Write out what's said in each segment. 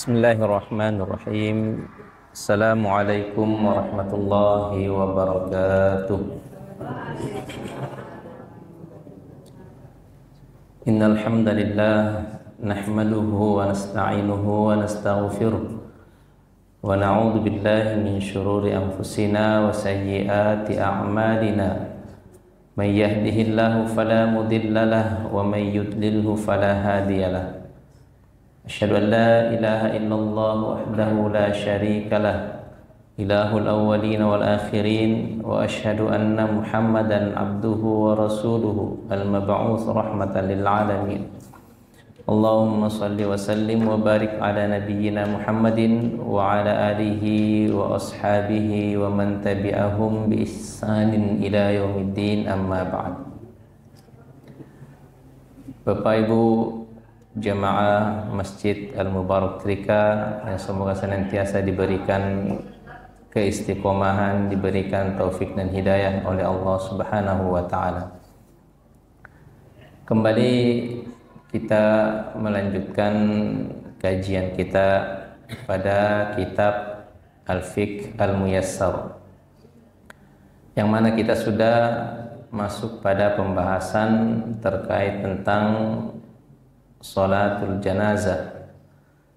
Bismillahirrahmanirrahim. Assalamualaikum warahmatullahi wabarakatuh. Innal hamdalillah nahmaduhu wa nasta'inuhu wa nastaghfiruh wa na'udzu billahi min shururi anfusina wa sayyiati a'malina. May yahdihillahu fala mudilla lahu wa may yudlilhu fala hadiyalah. Asyhadu an la ilaha illallah wahdahu la syarika lah, ilahul awwalin wal akhirin, wa asyhadu anna Muhammadan abduhu wa rasuluhu al-mab'uts rahmatan lil alamin. Allahumma salli wa sallim wa barik ala nabiyyina Muhammadin wa ala alihi wa ashabihi wa man tabi'ahum bi ihsanin ila yaumiddin, amma ba'd. Bapak Ibu jemaah Masjid Al-Mubarak Trika yang semoga senantiasa diberikan keistiqomahan, diberikan taufik dan hidayah oleh Allah Subhanahu wa taala. Kembali kita melanjutkan kajian kita pada kitab Al-Fiqh Al-Muyassar, yang mana kita sudah masuk pada pembahasan terkait tentang Salatul Janazah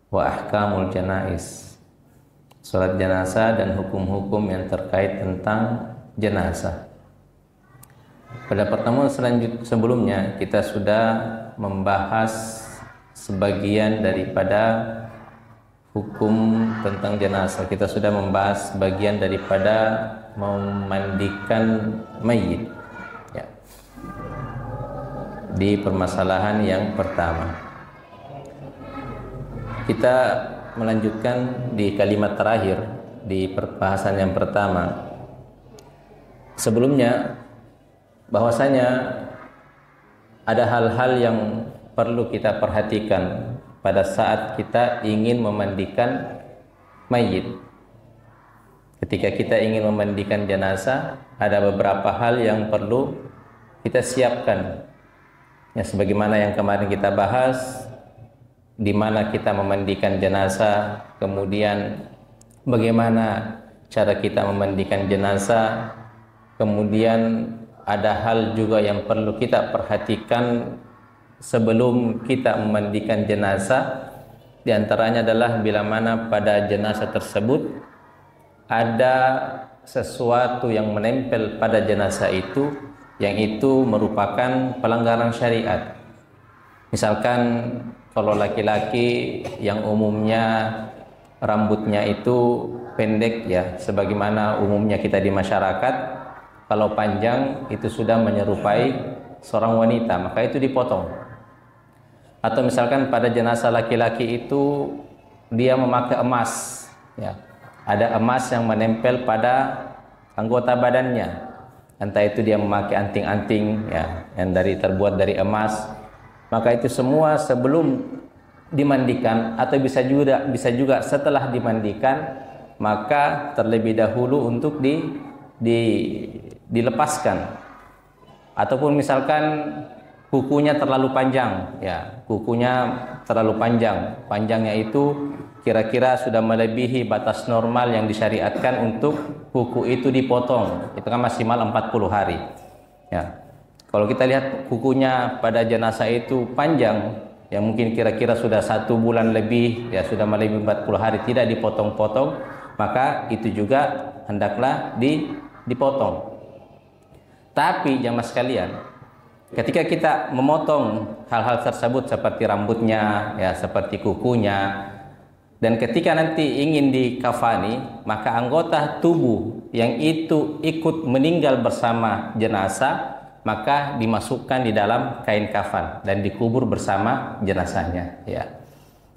wa Ahkamul Janaiz, salat jenazah dan hukum-hukum yang terkait tentang jenazah. Pada pertemuan sebelumnya kita sudah membahas sebagian daripada hukum tentang jenazah. Kita sudah membahas bagian daripada memandikan mayit, ya, di permasalahan yang pertama. Kita melanjutkan di kalimat terakhir di perbahasan yang pertama. Sebelumnya bahwasanya ada hal-hal yang perlu kita perhatikan pada saat kita ingin memandikan mayit. Ketika kita ingin memandikan jenazah, ada beberapa hal yang perlu kita siapkan. Ya, sebagaimana yang kemarin kita bahas, di mana kita memandikan jenazah, kemudian bagaimana cara kita memandikan jenazah, kemudian ada hal juga yang perlu kita perhatikan sebelum kita memandikan jenazah. Di antaranya adalah bila mana pada jenazah tersebut ada sesuatu yang menempel pada jenazah itu, yang itu merupakan pelanggaran syariat. Misalkan kalau laki-laki yang umumnya rambutnya itu pendek, ya, sebagaimana umumnya kita di masyarakat, kalau panjang itu sudah menyerupai seorang wanita, maka itu dipotong. Atau misalkan pada jenazah laki-laki itu dia memakai emas, ya, ada emas yang menempel pada anggota badannya, entah itu dia memakai anting-anting, ya, yang terbuat dari emas, maka itu semua sebelum dimandikan atau bisa juga setelah dimandikan, maka terlebih dahulu untuk dilepaskan. Ataupun misalkan kukunya terlalu panjang, ya, kukunya terlalu panjang, panjangnya itu kira-kira sudah melebihi batas normal yang disyariatkan untuk kuku itu dipotong. Itu kan maksimal 40 hari. Ya. Kalau kita lihat kukunya pada jenazah itu panjang, yang mungkin kira-kira sudah 1 bulan lebih, ya, sudah melebihi 40 hari tidak dipotong-potong, maka itu juga hendaklah dipotong. Tapi jamaah sekalian, ketika kita memotong hal-hal tersebut seperti rambutnya, ya, seperti kukunya, dan ketika nanti ingin dikafani, maka anggota tubuh yang itu ikut meninggal bersama jenazah, maka dimasukkan di dalam kain kafan dan dikubur bersama jenazahnya, ya.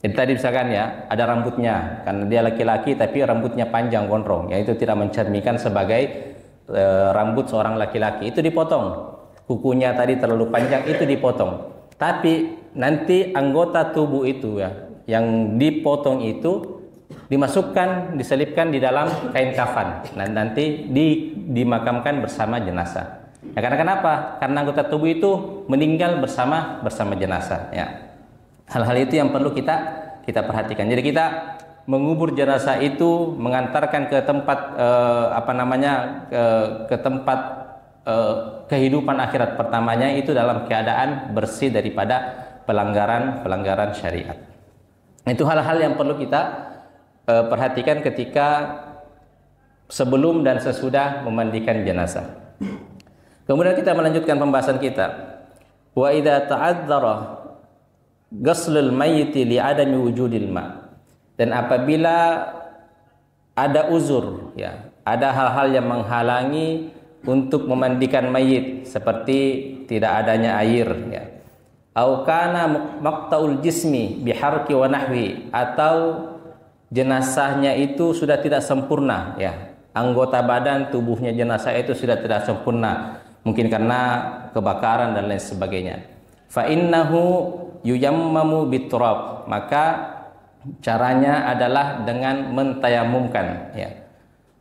Jadi tadi misalkan, ya, ada rambutnya, karena dia laki-laki tapi rambutnya panjang gondrong, ya, itu tidak mencerminkan sebagai rambut seorang laki-laki, itu dipotong. Kukunya tadi terlalu panjang, itu dipotong. Tapi nanti anggota tubuh itu, ya, yang dipotong itu dimasukkan, diselipkan di dalam kain kafan dan nanti dimakamkan bersama jenazah. Ya, karena kenapa? Karena anggota tubuh itu meninggal bersama jenazah, ya. Hal-hal itu yang perlu kita kita perhatikan. Jadi kita mengubur jenazah itu, mengantarkan ke tempat ke tempat kehidupan akhirat pertamanya itu dalam keadaan bersih daripada pelanggaran syariat. Itu hal-hal yang perlu kita perhatikan ketika sebelum dan sesudah memandikan jenazah. Kemudian kita melanjutkan pembahasan kita. Wa idza ta'adzara ghuslul mayyit li adami wujudil ma. Dan apabila ada uzur, ya, ada hal-hal yang menghalangi untuk memandikan mayit seperti tidak adanya air, ya. Au kana maqtaul jismi biharqi wa nahwi, atau jenazahnya itu sudah tidak sempurna, ya. Anggota badan tubuhnya jenazah itu sudah tidak sempurna, mungkin karena kebakaran dan lain sebagainya. Fa innahu yuyammamu biturab, maka caranya adalah dengan mentayamumkan, ya.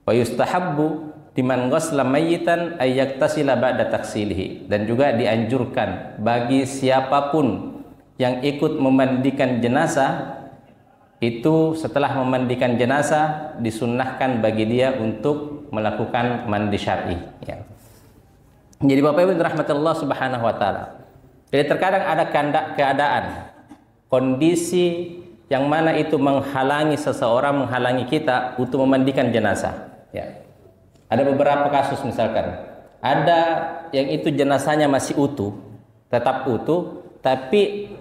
Wa yustahabbu liman ghasla mayyitan ay yaktasila ba'da taksilihi, dan juga dianjurkan bagi siapapun yang ikut memandikan jenazah itu setelah memandikan jenazah disunnahkan bagi dia untuk melakukan mandi syar'i, ya. Jadi Bapak Ibu rahmatullah subhanahu wa taala. Jadi terkadang ada keadaan kondisi yang mana itu menghalangi seseorang, menghalangi kita untuk memandikan jenazah, ya. Ada beberapa kasus, misalkan ada yang itu jenazahnya masih utuh, tetap utuh, tapi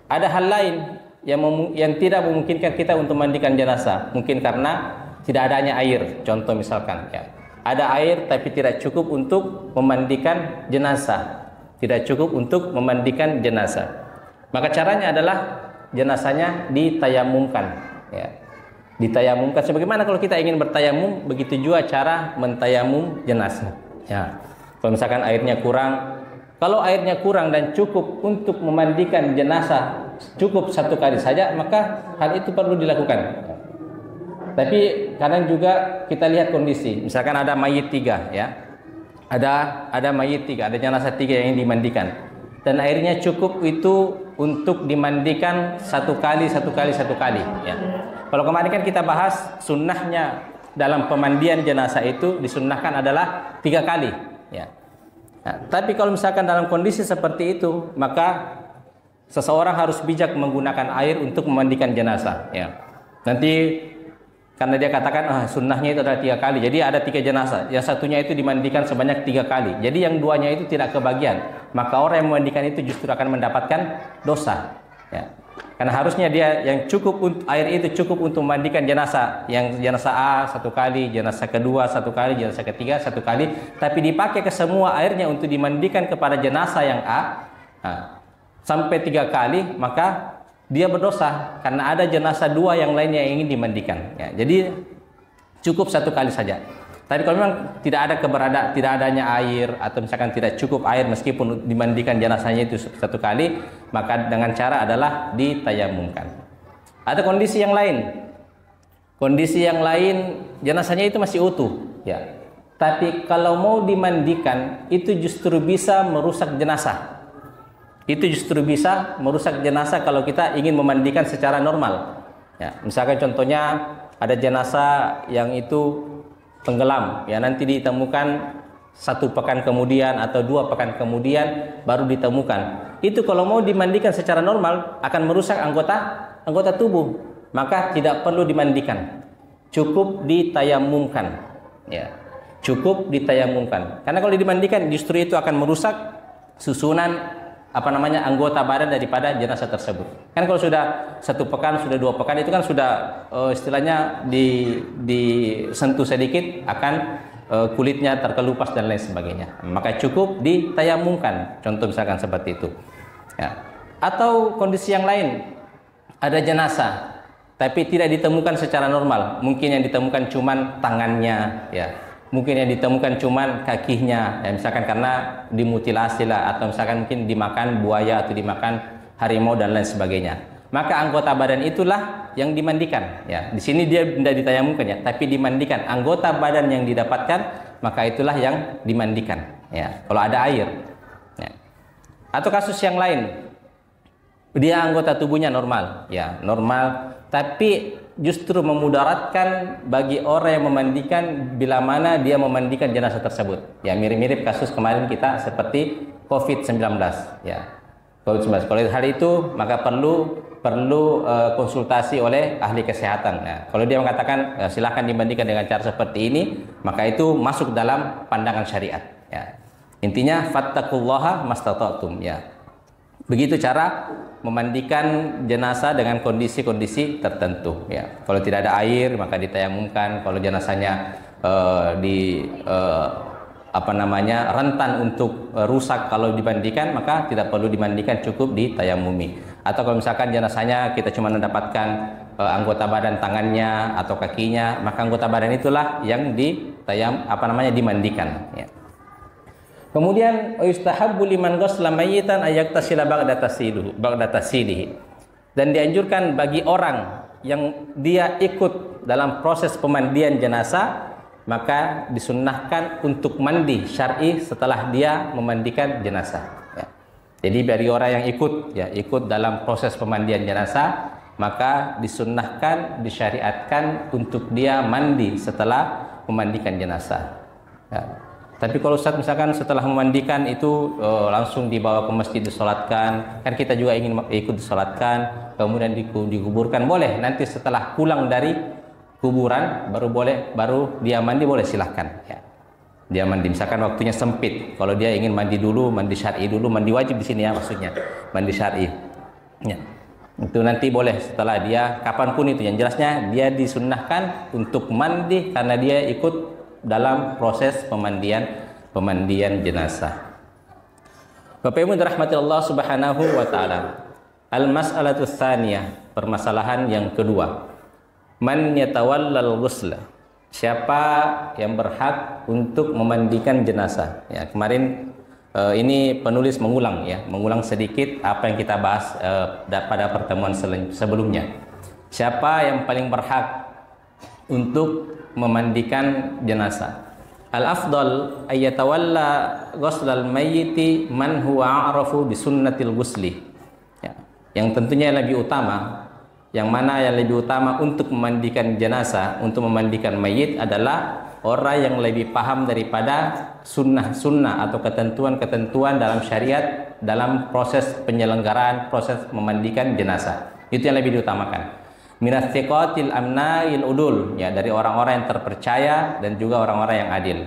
ada hal lain yang tidak memungkinkan kita untuk memandikan jenazah, mungkin karena tidak adanya air. Contoh misalkan, ya, ada air tapi tidak cukup untuk memandikan jenazah, tidak cukup untuk memandikan jenazah. Maka caranya adalah jenazahnya ditayamumkan, ya. Ditayamumkan sebagaimana kalau kita ingin bertayamum, begitu juga cara mentayamum jenazah, ya. Kalau misalkan airnya kurang, kalau airnya kurang dan cukup untuk memandikan jenazah cukup satu kali saja, maka hal itu perlu dilakukan. Tapi kadang juga kita lihat kondisi, misalkan ada mayit 3, ya. Ada mayit 3, ada jenazah 3 yang dimandikan, dan airnya cukup itu untuk dimandikan satu kali, ya. Kalau kemarin kan kita bahas sunnahnya dalam pemandian jenazah itu disunnahkan adalah 3 kali, ya. Nah, tapi kalau misalkan dalam kondisi seperti itu, maka seseorang harus bijak menggunakan air untuk memandikan jenazah, ya. Nanti karena dia katakan sunnahnya itu adalah 3 kali, jadi ada 3 jenazah, yang satunya itu dimandikan sebanyak 3 kali, jadi yang 2-nya itu tidak kebagian, maka orang yang memandikan itu justru akan mendapatkan dosa, ya. Karena harusnya dia yang cukup, air itu cukup untuk memandikan jenazah, yang jenazah A 1 kali, jenazah kedua 1 kali, jenazah ketiga 1 kali, tapi dipakai ke semua airnya untuk dimandikan kepada jenazah yang A, sampai 3 kali, maka dia berdosa karena ada jenazah 2 yang lainnya yang ingin dimandikan, ya. Jadi cukup 1 kali saja. Tapi kalau memang tidak adanya air, atau misalkan tidak cukup air meskipun dimandikan jenazahnya itu 1 kali, maka dengan cara adalah ditayamumkan. Ada kondisi yang lain. Kondisi yang lain jenazahnya itu masih utuh, ya. Tapi kalau mau dimandikan itu justru bisa merusak jenazah. Itu justru bisa merusak jenazah kalau kita ingin memandikan secara normal, ya. Misalkan contohnya ada jenazah yang itu tenggelam, ya, nanti ditemukan 1 pekan kemudian atau 2 pekan kemudian baru ditemukan. Itu kalau mau dimandikan secara normal akan merusak anggota tubuh, maka tidak perlu dimandikan, cukup ditayamumkan, ya. Cukup ditayamumkan. Karena kalau dimandikan justru itu akan merusak susunan anggota badan daripada jenazah tersebut. Kan kalau sudah 1 pekan, sudah 2 pekan, itu kan sudah istilahnya disentuh sedikit akan kulitnya terkelupas dan lain sebagainya. Maka cukup ditayamumkan. Contoh misalkan seperti itu, ya. Atau kondisi yang lain, ada jenazah tapi tidak ditemukan secara normal. Mungkin yang ditemukan cuman tangannya, ya. Mungkin yang ditemukan cuman kakinya, ya, misalkan karena dimutilasi lah, atau misalkan mungkin dimakan buaya atau dimakan harimau dan lain sebagainya. Maka anggota badan itulah yang dimandikan, ya. Di sini dia tidak ditayamumkan, ya, tapi dimandikan. Anggota badan yang didapatkan, maka itulah yang dimandikan, ya. Kalau ada air, ya. Atau kasus yang lain, Dia anggota tubuhnya normal, ya normal, tapi justru memudaratkan bagi orang yang memandikan bila mana dia memandikan jenazah tersebut. Ya mirip-mirip kasus kemarin kita seperti COVID-19, ya COVID-19. Kalau hal itu maka perlu konsultasi oleh ahli kesehatan. Nah, kalau dia mengatakan silahkan dibandingkan dengan cara seperti ini, maka itu masuk dalam pandangan syariat. Ya. Intinya fattaqullaha mastata'tum. Ya. Begitu cara memandikan jenazah dengan kondisi-kondisi tertentu. Ya. Kalau tidak ada air maka ditayamumkan. Kalau jenazahnya rentan untuk rusak kalau dimandikan, maka tidak perlu dimandikan, cukup ditayamumi. Atau kalau misalkan jenazahnya kita cuma mendapatkan anggota badan tangannya atau kakinya, maka anggota badan itulah yang dimandikan. Ya. Kemudian yustahabbu liman ghassala mayyitan ayaktasila ba'da tasilihi. Dan dianjurkan bagi orang yang dia ikut dalam proses pemandian jenazah, maka disunnahkan untuk mandi syar'i setelah dia memandikan jenazah. Ya. Jadi bagi orang yang ikut dalam proses pemandian jenazah, maka disunnahkan, disyariatkan untuk dia mandi setelah memandikan jenazah. Ya. Tapi kalau Ustaz misalkan setelah memandikan itu langsung dibawa ke masjid disolatkan, kan kita juga ingin ikut disolatkan, kemudian dikuburkan, boleh. Nanti setelah pulang dari kuburan baru dia mandi, boleh, silahkan. Ya. Dia mandi, misalkan waktunya sempit. Kalau dia ingin mandi dulu, mandi syar'i dulu, mandi wajib di sini ya maksudnya, mandi syar'i. Ya. Itu nanti boleh setelah dia kapanpun itu. Yang jelasnya dia disunnahkan untuk mandi karena dia ikut dalam proses pemandian jenazah. Bapak Ibu dirahmati Allah Subhanahu wa taala. Al-mas'alatu tsaniyah, permasalahan yang kedua. Man yatawallal ghusla. Siapa yang berhak untuk memandikan jenazah? Ya, kemarin ini penulis mengulang sedikit apa yang kita bahas pada pertemuan sebelumnya. Siapa yang paling berhak untuk memandikan jenazah? Al-afdal ayyatawalla ghuslal mayyiti man huwa a'rafu bi sunnatil ghusli. Ya, yang tentunya lebih utama, yang mana yang lebih utama untuk memandikan jenazah, untuk memandikan mayit adalah orang yang lebih paham daripada sunnah-sunnah atau ketentuan-ketentuan dalam syariat dalam proses penyelenggaraan proses memandikan jenazah. Itu yang lebih diutamakan. Minas thiqatil amnail udul, ya, dari orang-orang yang terpercaya dan juga orang-orang yang adil.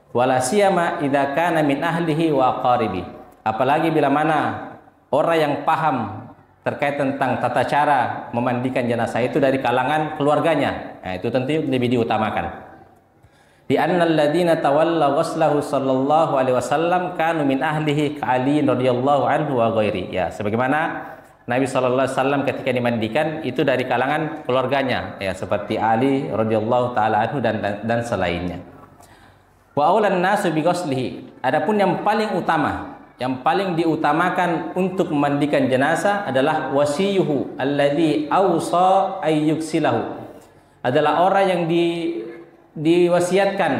Wala siyama idza kana min ahlihi wa qaribi. Apalagi bila mana orang yang paham terkait tentang tata cara memandikan jenazah itu dari kalangan keluarganya. Nah, itu tentu lebih diutamakan. Di annal ladzina tawallaw ghuslahu sallallahu alaihi wasallam kanu min ahlihi ka Ali radhiyallahu anhu wa ghairi. Ya, sebagaimana Nabi sallallahu alaihi wasallam ketika dimandikan itu dari kalangan keluarganya, ya, seperti Ali radhiyallahu taala anhu dan selainnya. Wa aulan nasu bi ghuslihi. Adapun yang paling utama, yang paling diutamakan untuk memandikan jenazah adalah wasiyuhu alladzi awsa ayyuksilahu. Adalah orang yang diwasiatkan,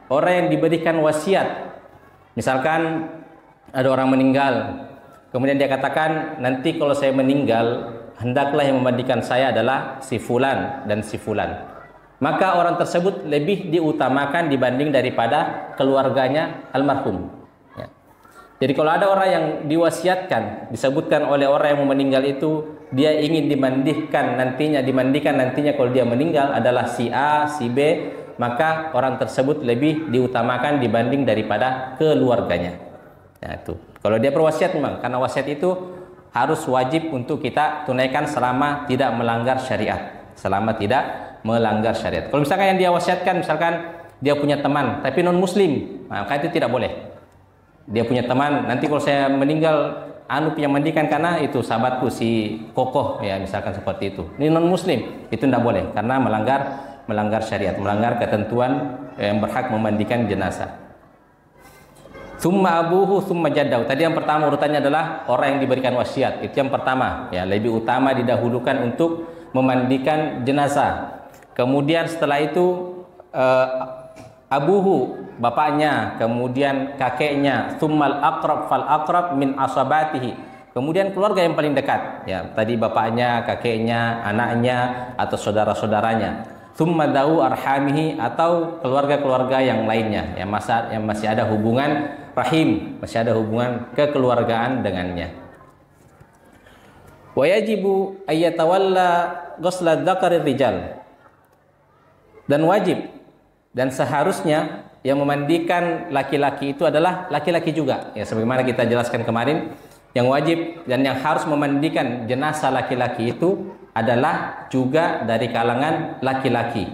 orang yang diberikan wasiat. Misalkan ada orang meninggal, kemudian dia katakan, nanti kalau saya meninggal, hendaklah yang memandikan saya adalah si fulan dan si fulan. Maka orang tersebut lebih diutamakan dibanding daripada keluarganya almarhum. Ya. Jadi kalau ada orang yang diwasiatkan, disebutkan oleh orang yang mau meninggal itu, dia ingin dimandikan nantinya kalau dia meninggal adalah si A, si B, maka orang tersebut lebih diutamakan dibanding daripada keluarganya. Nah, itu. Kalau dia berwasiat memang, karena wasiat itu harus wajib untuk kita tunaikan selama tidak melanggar syariat. Kalau misalkan yang dia wasiatkan, misalkan dia punya teman tapi non muslim, maka itu tidak boleh. Dia punya teman, nanti kalau saya meninggal yang mandikan karena itu sahabatku si kokoh, ya misalkan seperti itu. Ini non muslim, itu tidak boleh karena melanggar syariat, melanggar ketentuan yang berhak memandikan jenazah. Summa abuhu summa jaddau. Tadi yang pertama urutannya adalah orang yang diberikan wasiat. Itu yang pertama, ya, lebih utama didahulukan untuk memandikan jenazah. Kemudian setelah itu abuhu, bapaknya, kemudian kakeknya, summal aqrab fal aqrab min asabatihi. kemudian keluarga yang paling dekat, ya tadi bapaknya, kakeknya, anaknya atau saudara-saudaranya. Tsumma dau arhamihi, atau keluarga-keluarga yang lainnya yang masih ada hubungan rahim, masih ada hubungan kekeluargaan dengannya. Wa yajibu ayyatawalla ghusla dzakari rijal, dan wajib dan seharusnya yang memandikan laki-laki itu adalah laki-laki juga, ya sebagaimana kita jelaskan kemarin, yang wajib dan yang harus memandikan jenazah laki-laki itu adalah juga dari kalangan laki-laki.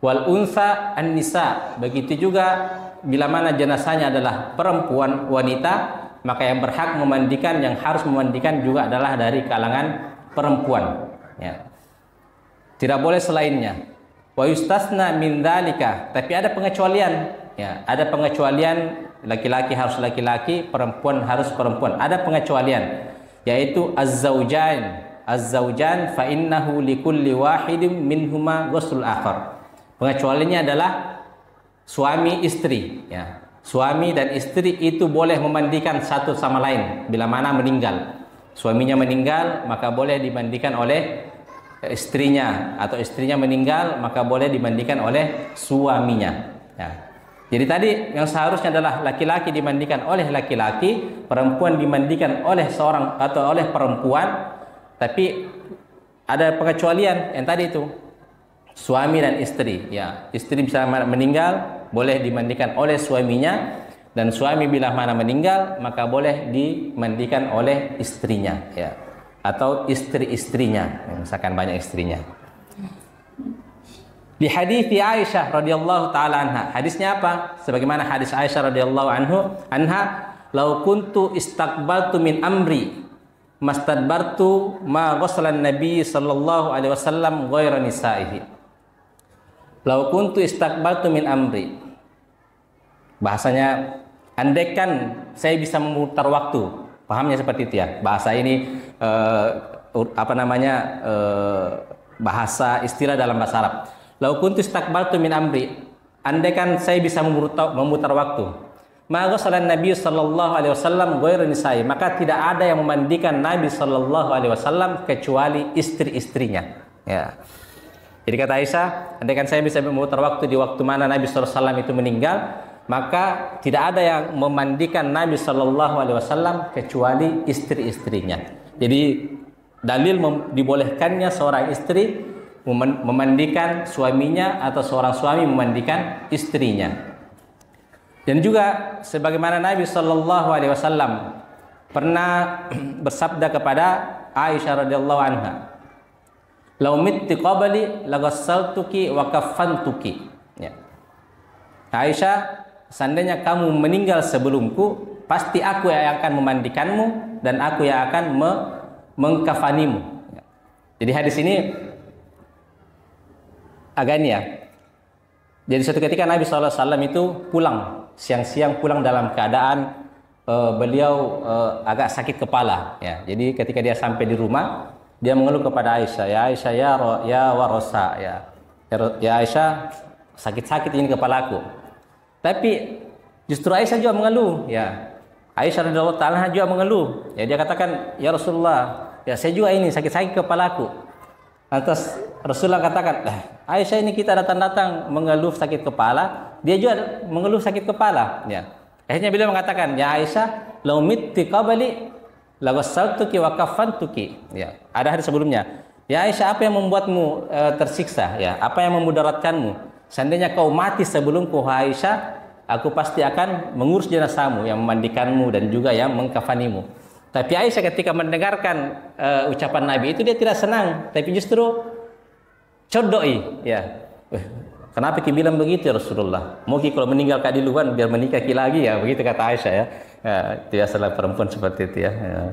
Wal unsa an-nisa, begitu juga bila mana jenazahnya adalah perempuan wanita, maka yang berhak memandikan, yang harus memandikan juga adalah dari kalangan perempuan, ya. Tidak boleh selainnya. Wa yustasna min dzalika, tapi ada pengecualian, ya, ada pengecualian, laki-laki harus laki-laki, perempuan harus perempuan. Ada pengecualian, yaitu az-zaujan fa innahu likulli wahidin minhuma ghuslul akhar. Pengecualiannya adalah suami istri, ya. Suami dan istri itu boleh memandikan satu sama lain bila mana meninggal. Suaminya meninggal, maka boleh dimandikan oleh istrinya, atau istrinya meninggal maka boleh dimandikan oleh suaminya, ya. Jadi tadi yang seharusnya adalah laki-laki dimandikan oleh laki-laki, perempuan dimandikan oleh seorang atau oleh perempuan, tapi ada pengecualian yang tadi itu, suami dan istri, ya. Istri bisa meninggal boleh dimandikan oleh suaminya, dan suami bila mana meninggal maka boleh dimandikan oleh istrinya, ya, atau istri-istrinya, misalkan banyak istrinya. Di hadis Aisyah radhiyallahu taala anha, hadisnya apa? Sebagaimana hadis Aisyah radhiyallahu anha, "Lau kuntu istaqbaltu min amri mastadbartu ma ghuslan nabi sallallahu alaihi wasallam ghairu nisaihi." Lau kuntu istaqbaltu min amri. Bahasanya, andaikan saya bisa memutar waktu. Pahamnya seperti itu, ya. Bahasa ini bahasa istilah dalam bahasa Arab. Lau kuntu istaqbaltu min amri, andaikan saya bisa memutar waktu. Ma ghasalan Nabi sallallahu alaihi wasallam ghairu nisa'i, maka tidak ada yang memandikan Nabi sallallahu alaihi wasallam kecuali istri-istrinya, ya. Jadi kata Aisyah, andaikan saya bisa memutar waktu di waktu mana Nabi sallallahu alaihi wasallam itu meninggal, maka tidak ada yang memandikan Nabi sallallahu alaihi wasallam kecuali istri-istrinya. Jadi dalil dibolehkannya seorang istri memandikan suaminya atau seorang suami memandikan istrinya. Dan juga sebagaimana Nabi sallallahu alaihi wasallam pernah bersabda kepada Aisyah radhiyallahu anha, "Lau mitti qabli laghassaltuki wa kaffantuki." Ya. Aisyah, seandainya kamu meninggal sebelumku, pasti aku yang akan memandikanmu dan aku yang akan mengkafanimu. Ya. Jadi hadis ini agak ini, ya. Jadi suatu ketika Nabi SAW itu pulang siang-siang, pulang dalam keadaan beliau agak sakit kepala, ya. Jadi ketika dia sampai di rumah, dia mengeluh kepada Aisyah, "Ya Aisyah, ya warosa, ya Aisyah, sakit-sakit ini kepalaku." Tapi justru Aisyah juga mengeluh, ya. Aisyah radhiyallahu ta'ala juga mengeluh. Ya, dia katakan, "Ya Rasulullah, ya saya juga ini sakit-sakit kepalaku." Lantas Rasulullah katakan, "Aisyah, ini kita datang-datang mengeluh sakit kepala, dia juga mengeluh sakit kepala." Ya. Akhirnya beliau mengatakan, "Ya Aisyah, lau mitti qabli laghassaltuki wa kaffantuki." Ya. Ada hadis sebelumnya, "Ya Aisyah, apa yang membuatmu tersiksa? Ya, apa yang memudaratkanmu? Seandainya kau mati sebelumku, Aisyah, aku pasti akan mengurus jenazahmu, yang memandikanmu dan juga yang mengkafanimu." Tapi Aisyah ketika mendengarkan ucapan Nabi itu, dia tidak senang, tapi justru codoi, ya. Kenapa ki bilang begitu ya Rasulullah? Mungkin kalau meninggal kadiluan biar menikah lagi, ya, begitu kata Aisyah, ya. Ya, biasalah perempuan seperti itu, ya. Ya.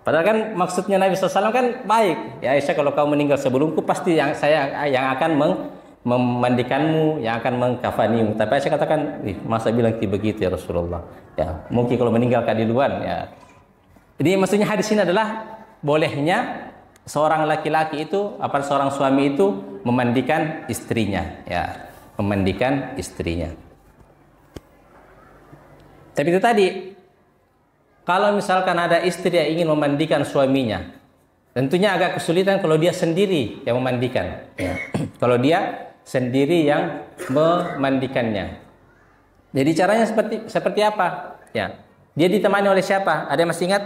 Padahal kan maksudnya Nabi SAW kan baik. Ya Aisyah, kalau kau meninggal sebelumku, pasti saya yang akan memandikanmu, yang akan mengkafanimu. Tapi Aisyah katakan, masa bilang begitu ya Rasulullah? Ya, mungkin kalau meninggal kadiluan, ya. Jadi maksudnya hadis ini adalah bolehnya seorang laki-laki itu, seorang suami itu memandikan istrinya, ya, memandikan istrinya. Tapi itu tadi, Kalau misalkan ada istri yang ingin memandikan suaminya, tentunya agak kesulitan kalau dia sendiri yang memandikan. Ya. Kalau dia sendiri yang memandikannya. Jadi caranya seperti apa? Ya. Dia ditemani oleh siapa? Ada yang masih ingat?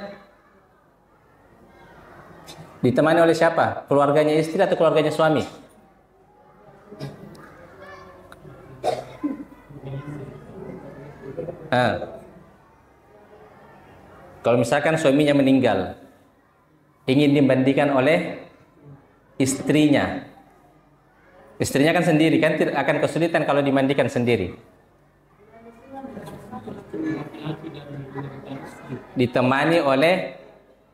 Ditemani oleh siapa? Keluarganya istri atau keluarganya suami? Kalau misalkan suaminya meninggal, ingin dimandikan oleh istrinya. Istrinya kan sendiri, kan akan kesulitan kalau dimandikan sendiri. Ditemani oleh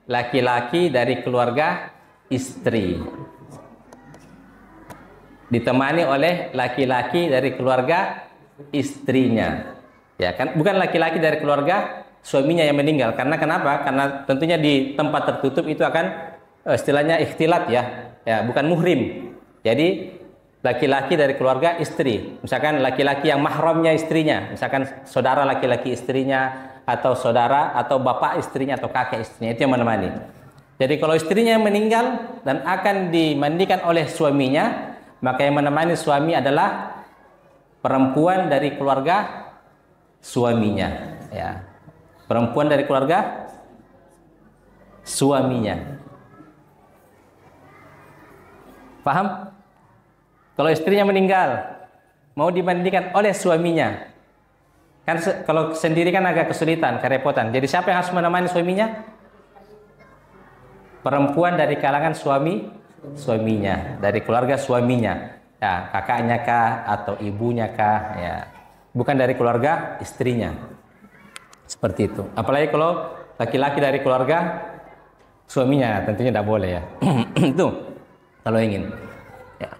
laki-laki dari keluarga istri. Ditemani oleh laki-laki dari keluarga istrinya. Ya kan, bukan laki-laki dari keluarga suaminya yang meninggal. Karena kenapa? Karena tentunya di tempat tertutup itu akan istilahnya ikhtilat ya. Ya, bukan muhrim. Jadi laki-laki dari keluarga istri. Misalkan laki-laki yang mahramnya istrinya, misalkan saudara laki-laki istrinya atau saudara atau bapak istrinya atau kakek istrinya, itu yang menemani. Jadi kalau istrinya meninggal dan akan dimandikan oleh suaminya, maka yang menemani suami adalah perempuan dari keluarga suaminya, ya. Perempuan dari keluarga suaminya. Paham? Kalau istrinya meninggal, mau dimandikan oleh suaminya, kan kalau sendiri kan agak kesulitan, kerepotan. Jadi siapa yang harus menemani suaminya? Perempuan dari kalangan suaminya, dari keluarga suaminya. Ya, kakaknya kah atau ibunya kah, ya. Bukan dari keluarga istrinya. Seperti itu. Apalagi kalau laki-laki dari keluarga suaminya, tentunya tidak boleh ya. Itu kalau ingin. Ya.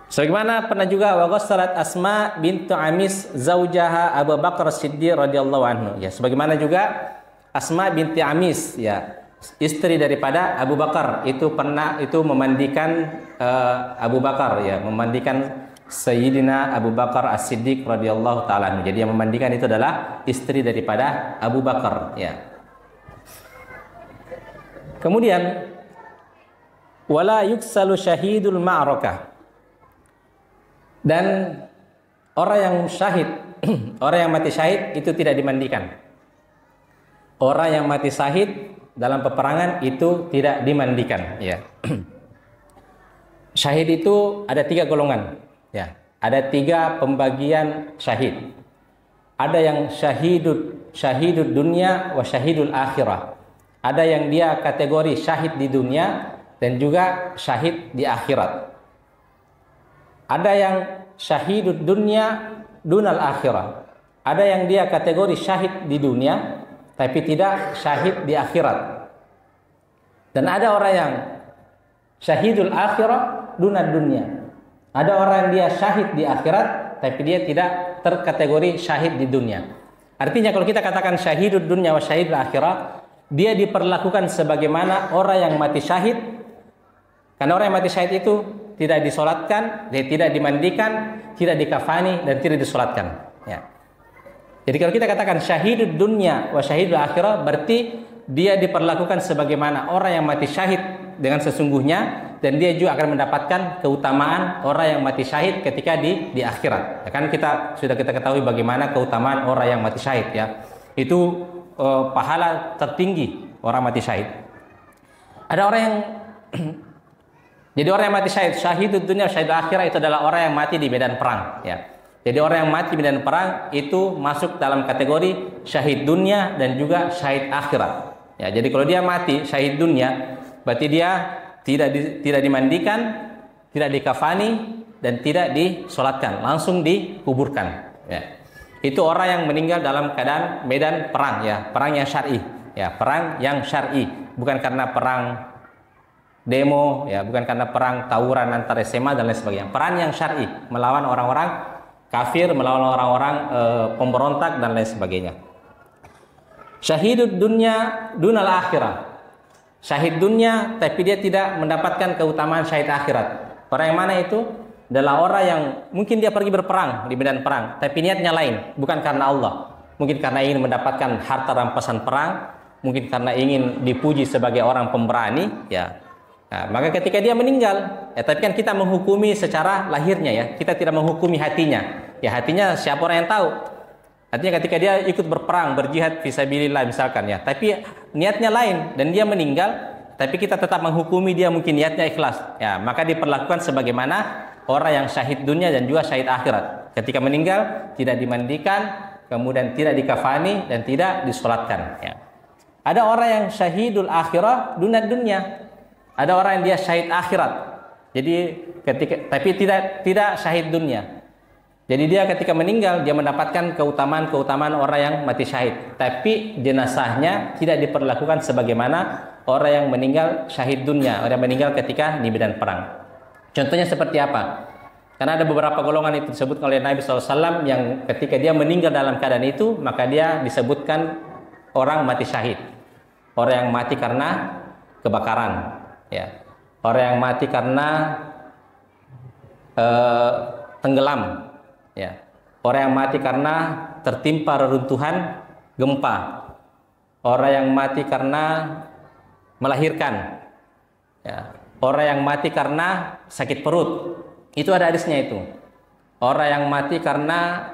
Sebagaimana pernah juga wa ghassalat Asma bintu Amis zaujaha Abu Bakar Siddiq radhiyallahu anhu. Ya, sebagaimana juga Asma binti Amis, ya, istri daripada Abu Bakar itu memandikan Abu Bakar, ya, memandikan Sayyidina Abu Bakar As-Siddiq radhiyallahu taala. Jadi yang memandikan itu adalah istri daripada Abu Bakar, ya. Kemudian wala yuksalu syahidul ma'rakah. Dan orang yang syahid, orang yang mati syahid itu tidak dimandikan. Orang yang mati syahid dalam peperangan itu tidak dimandikan, ya. Syahid itu ada 3 golongan. Ya, ada 3 pembagian syahid. Ada yang syahidud dunia wa syahidul akhirah. Ada yang dia kategori syahid di dunia dan juga syahid di akhirat. Ada yang syahidud dunia dunal akhirah. Ada yang dia kategori syahid di dunia tapi tidak syahid di akhirat. Dan ada orang yang syahidul akhirah dunal dunia. Ada orang yang dia syahid di akhirat, tapi dia tidak terkategori syahid di dunia. Artinya kalau kita katakan syahidud dunya wa syahidul akhirah, dia diperlakukan sebagaimana orang yang mati syahid. Karena orang yang mati syahid itu tidak disolatkan, dia tidak dimandikan, tidak dikafani, dan tidak disolatkan. Ya. Jadi kalau kita katakan syahidud dunya wa syahidul akhirah, berarti dia diperlakukan sebagaimana orang yang mati syahid dengan sesungguhnya, dan dia juga akan mendapatkan keutamaan orang yang mati syahid ketika di akhirat. Ya kan sudah kita ketahui bagaimana keutamaan orang yang mati syahid, ya. Itu pahala tertinggi orang mati syahid. Ada orang yang jadi orang yang mati syahid, syahidud dunya syahidul akhirah itu adalah orang yang mati di medan perang, ya. Jadi orang yang mati di medan perang itu masuk dalam kategori syahid dunia dan juga syahid akhirat. Ya, jadi kalau dia mati syahid dunia, berarti dia tidak dimandikan, tidak dikafani, dan tidak disolatkan, langsung dikuburkan. Ya. Itu orang yang meninggal dalam keadaan medan perang, ya, perang yang syar'i, ya, perang yang syar'i, bukan karena perang demo, ya, bukan karena perang tawuran antar SMA dan lain sebagainya. Perang yang syar'i, melawan orang-orang kafir, melawan orang-orang pemberontak dan lain sebagainya. Syahidud dunya dunal akhirah. Syahid dunia tapi dia tidak mendapatkan keutamaan syahid akhirat. Orang yang mana itu? Adalah orang yang mungkin dia pergi berperang di medan perang, tapi niatnya lain, bukan karena Allah. mungkin karena ingin mendapatkan harta rampasan perang, mungkin karena ingin dipuji sebagai orang pemberani, ya. Nah, maka ketika dia meninggal, ya tapi kan kita menghukumi secara lahirnya ya, kita tidak menghukumi hatinya. Ya hatinya siapa orang yang tahu. Artinya ketika dia ikut berperang, berjihad fisabilillah misalkan ya, tapi niatnya lain dan dia meninggal, tapi kita tetap menghukumi dia mungkin niatnya ikhlas. Ya, maka diperlakukan sebagaimana orang yang syahid dunia dan juga syahid akhirat. Ketika meninggal tidak dimandikan, kemudian tidak dikafani dan tidak disolatkan. Ya. Ada orang yang syahidul akhirah dunia. Ada orang yang dia syahid akhirat. Jadi tapi tidak syahid dunia. Jadi dia ketika meninggal dia mendapatkan keutamaan orang yang mati syahid. Tapi jenazahnya tidak diperlakukan sebagaimana orang yang meninggal syahid dunia, orang yang meninggal ketika di medan perang. Contohnya seperti apa? Karena ada beberapa golongan itu disebutkan oleh Nabi SAW yang ketika dia meninggal dalam keadaan itu, maka dia disebutkan orang mati syahid. Orang yang mati karena kebakaran, ya. Orang yang mati karena tenggelam, ya. Orang yang mati karena tertimpa reruntuhan gempa. Orang yang mati karena melahirkan, ya. Orang yang mati karena sakit perut. Itu ada hadisnya itu. Orang yang mati karena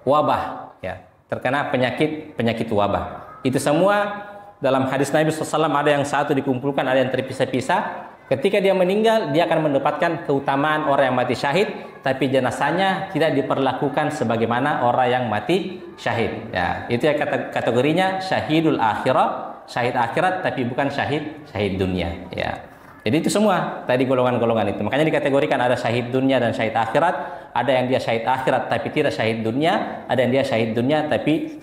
wabah, ya, terkena penyakit wabah. Itu semua dalam hadis Nabi SAW ada yang satu dikumpulkan, ada yang terpisah-pisah. Ketika dia meninggal, dia akan mendapatkan keutamaan orang yang mati syahid, tapi jenazahnya tidak diperlakukan sebagaimana orang yang mati syahid. Ya, itu ya kategorinya syahidul akhirah, syahid akhirat, tapi bukan syahid dunia. Ya. Jadi itu semua tadi golongan-golongan itu. Makanya dikategorikan ada syahid dunia dan syahid akhirat. Ada yang dia syahid akhirat tapi tidak syahid dunia. Ada yang dia syahid dunia tapi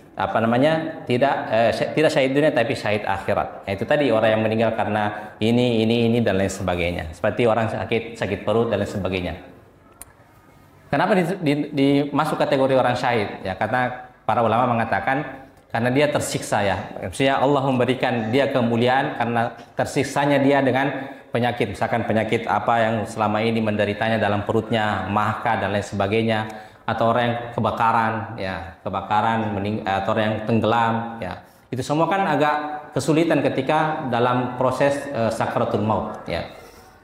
tidak syahid dunia tapi syahid akhirat. Nah, itu tadi orang yang meninggal karena ini dan lain sebagainya. Seperti orang sakit perut dan lain sebagainya. Kenapa dimasuk kategori orang syahid? Ya karena para ulama mengatakan karena dia tersiksa ya. Maksudnya Allah memberikan dia kemuliaan karena tersiksanya dia dengan penyakit, misalkan penyakit apa yang selama ini menderitanya dalam perutnya, mahka dan lain sebagainya, atau orang yang kebakaran, atau orang yang tenggelam, ya. Itu semua kan agak kesulitan ketika dalam proses sakratul maut, ya.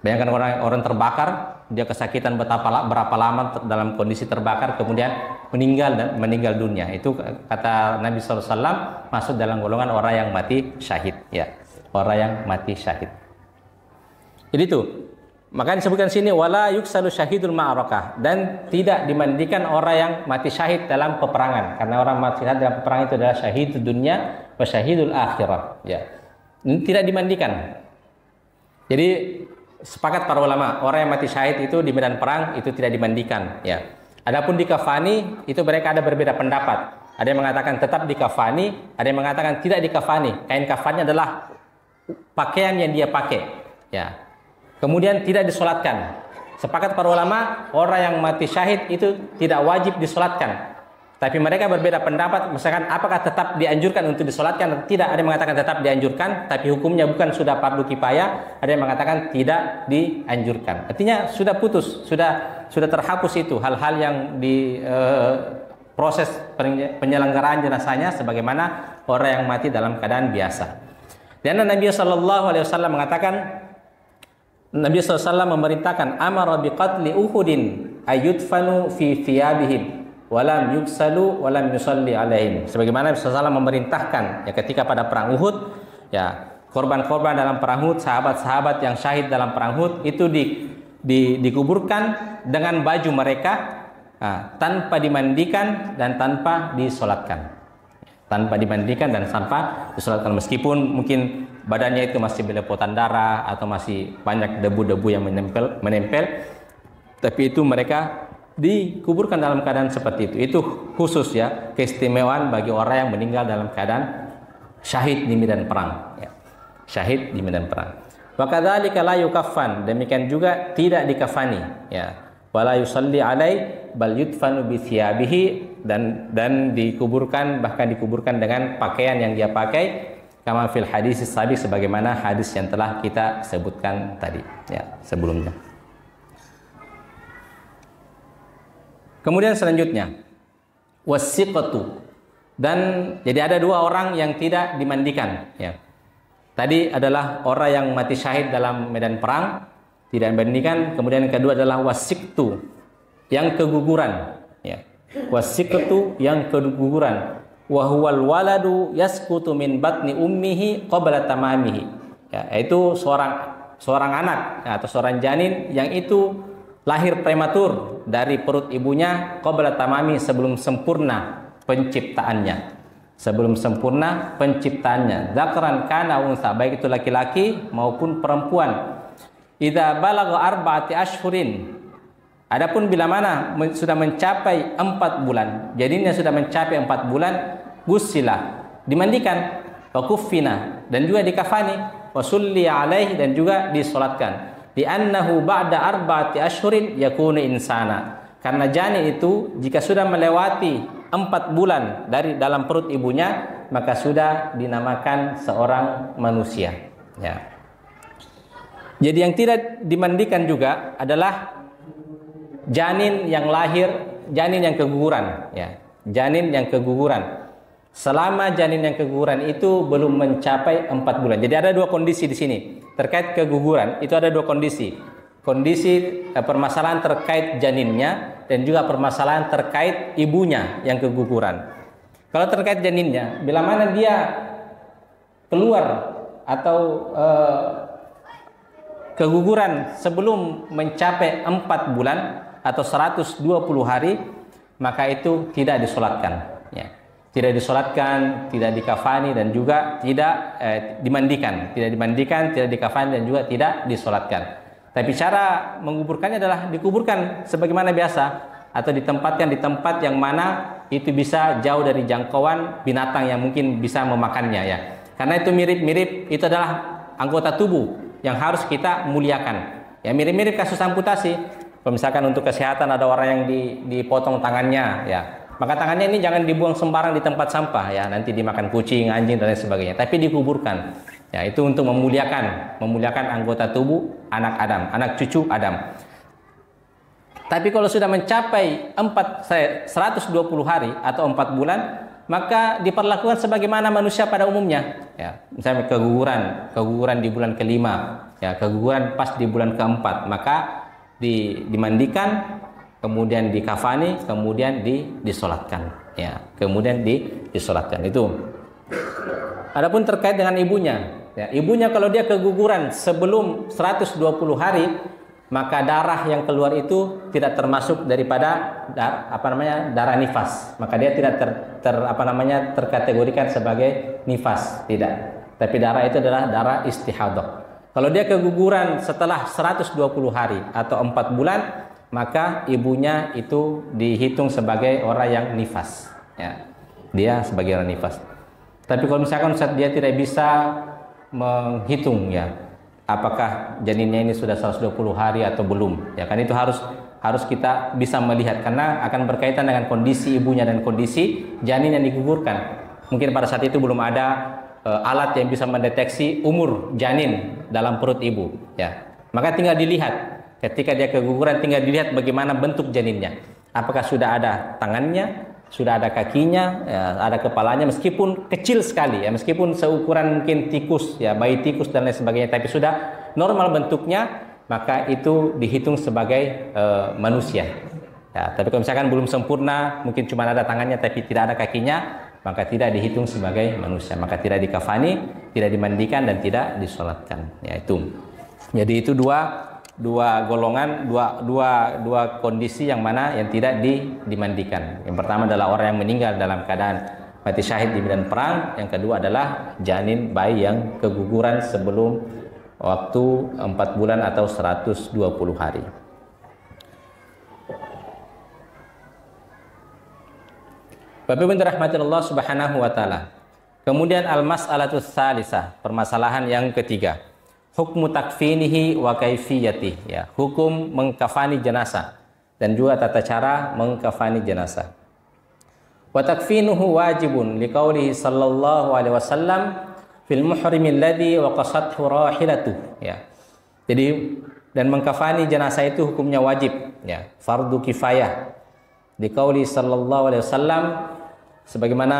Bayangkan orang terbakar, dia kesakitan berapa lama dalam kondisi terbakar, kemudian meninggal dunia. Itu kata Nabi SAW masuk dalam golongan orang yang mati syahid, ya. Orang yang mati syahid. Jadi itu, makanya disebutkan sini wala yuksalu syahidul ma'arakah, dan tidak dimandikan orang yang mati syahid dalam peperangan, karena orang mati syahid dalam peperangan itu adalah syahidul dunia wa syahidul akhirah, ya. Ini tidak dimandikan. Jadi sepakat para ulama, orang yang mati syahid itu di medan perang itu tidak dimandikan, ya. Adapun di kafani itu mereka ada berbeda pendapat. Ada yang mengatakan tetap di kafani, ada yang mengatakan tidak di kafani. Kain kafannya adalah pakaian yang dia pakai, ya. Kemudian tidak disolatkan. Sepakat para ulama, orang yang mati syahid itu tidak wajib disolatkan. Tapi mereka berbeda pendapat, misalkan apakah tetap dianjurkan untuk disolatkan atau tidak. Ada yang mengatakan tetap dianjurkan, tapi hukumnya bukan sudah fardu kifayah. Ada yang mengatakan tidak dianjurkan. Artinya sudah putus, sudah terhapus itu hal-hal yang di proses penyelenggaraan jenazahnya sebagaimana orang yang mati dalam keadaan biasa. Dan Nabi SAW mengatakan, Nabi SAW memerintahkan amara biqatli Uhudin ayudfanu fi thiyabihim walam yuksalu walam yusalli alaihim. Sebagaimana Nabi SAW memerintahkan ya ketika pada perang Uhud, ya korban-korban dalam perang Uhud, sahabat-sahabat yang syahid dalam perang Uhud itu dikuburkan dengan baju mereka, tanpa dimandikan dan tanpa disolatkan. Tanpa dimandikan dan tanpa disolatkan, meskipun mungkin badannya itu masih belepotan darah atau masih banyak debu-debu yang menempel, tapi itu mereka dikuburkan dalam keadaan seperti itu. Itu khusus ya, keistimewaan bagi orang yang meninggal dalam keadaan syahid di medan perang, ya. Syahid di medan perang. Wa kadzalika la yukaffan, demikian juga tidak dikafani, ya. Wala yusalli alai bal yudfanu bi thiyabihi, dan dikuburkan, bahkan dikuburkan dengan pakaian yang dia pakai, kama fil hadis sabiq, sebagaimana hadis yang telah kita sebutkan tadi, ya, sebelumnya. Kemudian selanjutnya wasiqatu Dan jadi ada dua orang yang tidak dimandikan, ya. Tadi adalah orang yang mati syahid dalam medan perang, tidak dimandikan. Kemudian yang kedua adalah wasiktu, yang keguguran, ya. Wasiktu yang keguguran. Wa huwal waladu yasqutu min batni ummihi qabla tamamihi. Ya, yaitu seorang anak, ya, atau seorang janin yang itu lahir prematur dari perut ibunya qabla tamami, sebelum sempurna penciptaannya. Sebelum sempurna penciptaannya. Dzakran kana unsa, baik itu laki-laki maupun perempuan. Idza balagha arba'ati ashhurin. Adapun bila mana sudah mencapai 4 bulan, janinnya sudah mencapai 4 bulan, gusila, dimandikan, wa kuffina, dan juga dikafani, wa sulli alaihi, dan juga disolatkan. Di annahu ba'da arba'ati ashhurin yakunu insana. Karena janin itu jika sudah melewati 4 bulan dari dalam perut ibunya, maka sudah dinamakan seorang manusia, ya. Jadi yang tidak dimandikan juga adalah janin yang lahir, janin yang keguguran, ya. Janin yang keguguran. Selama janin yang keguguran itu belum mencapai 4 bulan. Jadi ada dua kondisi di sini. Terkait keguguran itu ada dua kondisi. Kondisi permasalahan terkait janinnya dan juga permasalahan terkait ibunya yang keguguran. Kalau terkait janinnya, bila mana dia keluar atau keguguran sebelum mencapai 4 bulan atau 120 hari, maka itu tidak disolatkan, ya. Tidak disolatkan, tidak dikafani, dan juga tidak dimandikan. Tidak dimandikan, tidak dikafani, dan juga tidak disolatkan. Tapi cara menguburkannya adalah dikuburkan sebagaimana biasa, atau ditempatkan di tempat yang mana itu bisa jauh dari jangkauan binatang yang mungkin bisa memakannya, ya. Karena itu mirip-mirip, itu adalah anggota tubuh yang harus kita muliakan. Ya, mirip-mirip kasus amputasi. Kalau misalkan untuk kesehatan ada orang yang dipotong tangannya, ya, maka tangannya ini jangan dibuang sembarang di tempat sampah, ya, nanti dimakan kucing, anjing, dan lain sebagainya. Tapi dikuburkan. Ya, itu untuk memuliakan anggota tubuh anak Adam, anak cucu Adam. Tapi kalau sudah mencapai 120 hari atau 4 bulan, maka diperlakukan sebagaimana manusia pada umumnya. Ya, misalnya keguguran di bulan kelima, ya, keguguran pas di bulan keempat, maka dimandikan, kemudian dikafani, kemudian disolatkan, ya, kemudian disolatkan. Itu. Adapun terkait dengan ibunya, ya, ibunya kalau dia keguguran sebelum 120 hari, maka darah yang keluar itu tidak termasuk daripada darah nifas. Maka dia tidak terkategorikan sebagai nifas, tidak. Tapi darah itu adalah darah istihadah. Kalau dia keguguran setelah 120 hari atau 4 bulan, maka ibunya itu dihitung sebagai orang yang nifas, ya. Dia sebagai orang nifas. Tapi kalau misalkan dia tidak bisa menghitung, ya, apakah janinnya ini sudah 120 hari atau belum, ya, kan itu harus kita bisa melihat, karena akan berkaitan dengan kondisi ibunya dan kondisi janin yang digugurkan. Mungkin pada saat itu belum ada alat yang bisa mendeteksi umur janin dalam perut ibu, ya. Maka tinggal dilihat ketika dia keguguran, tinggal dilihat bagaimana bentuk janinnya. Apakah sudah ada tangannya, sudah ada kakinya, ya, ada kepalanya, meskipun kecil sekali, ya, meskipun seukuran mungkin tikus, ya, bayi tikus dan lain sebagainya, tapi sudah normal bentuknya, maka itu dihitung sebagai manusia. Ya, tapi kalau misalkan belum sempurna, mungkin cuma ada tangannya tapi tidak ada kakinya, maka tidak dihitung sebagai manusia, maka tidak dikafani, tidak dimandikan, dan tidak disolatkan. Ya, itu. Jadi itu dua golongan, dua kondisi yang mana yang tidak dimandikan. Yang pertama adalah orang yang meninggal dalam keadaan mati syahid di medan perang. Yang kedua adalah janin bayi yang keguguran sebelum waktu 4 bulan atau 120 hari. Bapak Ibu dirahmati Allah Subhanahu wa taala. Kemudian al-mas'alatus tsalisah, permasalahan yang ketiga. Hukmu takfinihi wa kaifiyati, ya, hukum mengkafani jenazah dan juga tata cara mengkafani jenazah. Wa takfinuhu wajibun liqaulihi sallallahu alaihi wasallam fil muhrimi alladhi waqasathu rahilatuh, ya. Jadi, dan mengkafani jenazah itu hukumnya wajib, ya, fardu kifayah. Liqaulihi sallallahu alaihi wasallam sebagaimana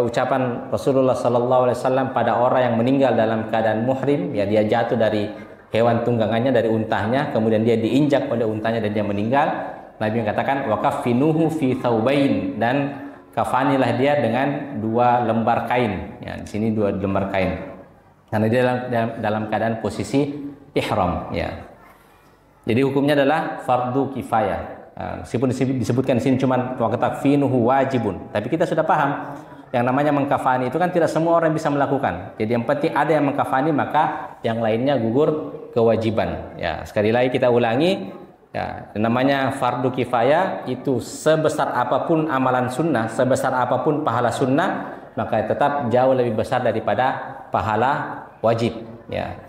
ucapan Rasulullah sallallahu alaihi wasallam pada orang yang meninggal dalam keadaan muhrim, ya dia jatuh dari hewan tunggangannya, dari untahnya, kemudian dia diinjak oleh untahnya dan dia meninggal. Nabi mengatakan wa kafinuhu fi thawbain, dan kafanilah dia dengan 2 lembar kain. Ya, di sini 2 lembar kain. Karena dia dalam keadaan posisi ihram, ya. Jadi hukumnya adalah fardu kifayah. Meskipun disebutkan di sini cuma wa takfinuhu wajibun, tapi kita sudah paham yang namanya mengkafani itu kan tidak semua orang bisa melakukan. Jadi yang penting ada yang mengkafani, maka yang lainnya gugur kewajiban. Ya, sekali lagi kita ulangi, ya, namanya fardu kifayah itu sebesar apapun amalan sunnah, sebesar apapun pahala sunnah, maka tetap jauh lebih besar daripada pahala wajib. Ya.